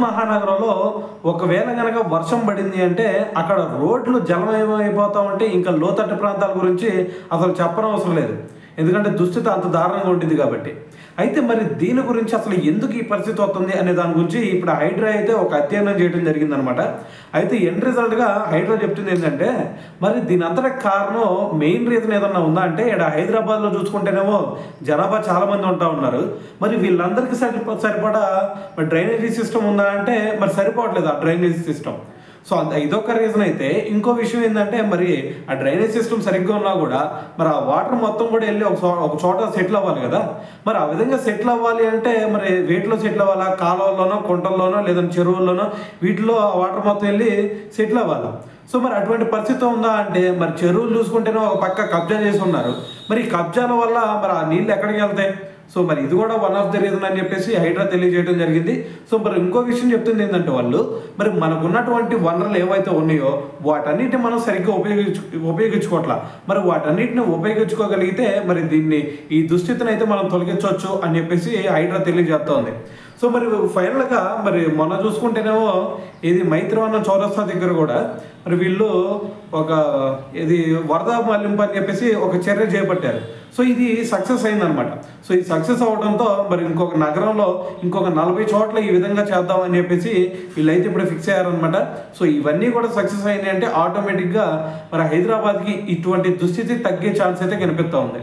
మహానగరంలో ఒకవేళ గనక వర్షం పడింది అంటే అక్కడ రోడ్లు జలమయమైపోతా ఉంటే ఇంకా లోతట్టు ప్రాంతాల గురించి అసలు చెప్పనవసరం లేదు. ఎందుకంటే దుస్థితి అంత దారుణంగా ఉంటుంది కాబట్టి. అయితే మరి దీని గురించి అసలు ఎందుకు ఈ పరిస్థితి వస్తుంది అనే దాని గురించి ఇప్పుడు హైడ్రా అయితే ఒక అధ్యయనం చేయడం జరిగిందనమాట. అయితే ఎండ్ రిజల్ట్గా హైడ్రా చెప్తుంది ఏంటంటే మరి దీని అంతటా కారణం మెయిన్ రీజన్ ఏదన్నా ఉందా అంటే ఇక్కడ హైదరాబాద్లో చూసుకుంటేనేమో జనాభా చాలామంది ఉంటా ఉన్నారు. మరి వీళ్ళందరికీ సరిపడా మరి డ్రైనేజీ సిస్టమ్ ఉందా అంటే మరి సరిపోవట్లేదు ఆ డ్రైనేజీ సిస్టమ్. సో ఇదొక రీజన్ అయితే ఇంకో విషయం ఏంటంటే మరి ఆ డ్రైనేజ్ సిస్టమ్ సరిగ్గా ఉన్నా కూడా మరి ఆ వాటర్ మొత్తం కూడా వెళ్ళి ఒక చోట సెటిల్ అవ్వాలి కదా. మరి ఆ విధంగా సెటిల్ అవ్వాలి అంటే మరి వేటిలో సెటిల్ అవ్వాలా? కాలువల్లోనో, కుంటల్లోనో, లేదంటే చెరువుల్లోనో వీటిలో ఆ వాటర్ మొత్తం వెళ్ళి సెటిల్ అవ్వాలి. సో మరి అటువంటి పరిస్థితి ఉందా అంటే మరి చెరువులు చూసుకుంటేనే ఒక పక్క కబ్జా చేసి ఉన్నారు. మరి ఈ కబ్జాల వల్ల మరి ఆ నీళ్ళు ఎక్కడికి వెళ్తాయి? సో మరి ఇది కూడా వన్ ఆఫ్ ది రీజన్ అని చెప్పేసి హైడ్రా తెలియజేయడం జరిగింది. సో మరి ఇంకో విషయం చెప్తుంది ఏంటంటే వాళ్ళు మరి మనకున్నటువంటి వనరులు ఏవైతే ఉన్నాయో వాటన్నిటిని మనం సరిగ్గా ఉపయోగించుకోవట్లా. మరి వాటన్నిటిని ఉపయోగించుకోగలిగితే మరి దీన్ని ఈ దుస్థితిని అయితే మనం తొలగించవచ్చు అని చెప్పేసి హైడ్రా తెలియజేస్తోంది. సో మరి ఫైనల్గా మరి మొన్న చూసుకుంటేనేమో ఇది మైత్రివనం చౌరస్తా దగ్గర కూడా మరి వీళ్ళు ఒక ఇది వరద మళ్లింపు అని చెప్పేసి ఒక చర్య చేపట్టారు. సో ఇది సక్సెస్ అయిందనమాట. సో ఇది సక్సెస్ అవడంతో మరి ఇంకొక నగరంలో ఇంకొక 40 చోట్ల ఈ విధంగా చేద్దామని చెప్పేసి వీళ్ళైతే ఇప్పుడు ఫిక్స్ అయ్యారనమాట. సో ఇవన్నీ కూడా సక్సెస్ అయినాయి అంటే ఆటోమేటిక్గా మరి హైదరాబాద్కి ఇటువంటి దుస్థితి తగ్గే ఛాన్స్ అయితే కనిపిస్తూ ఉంది.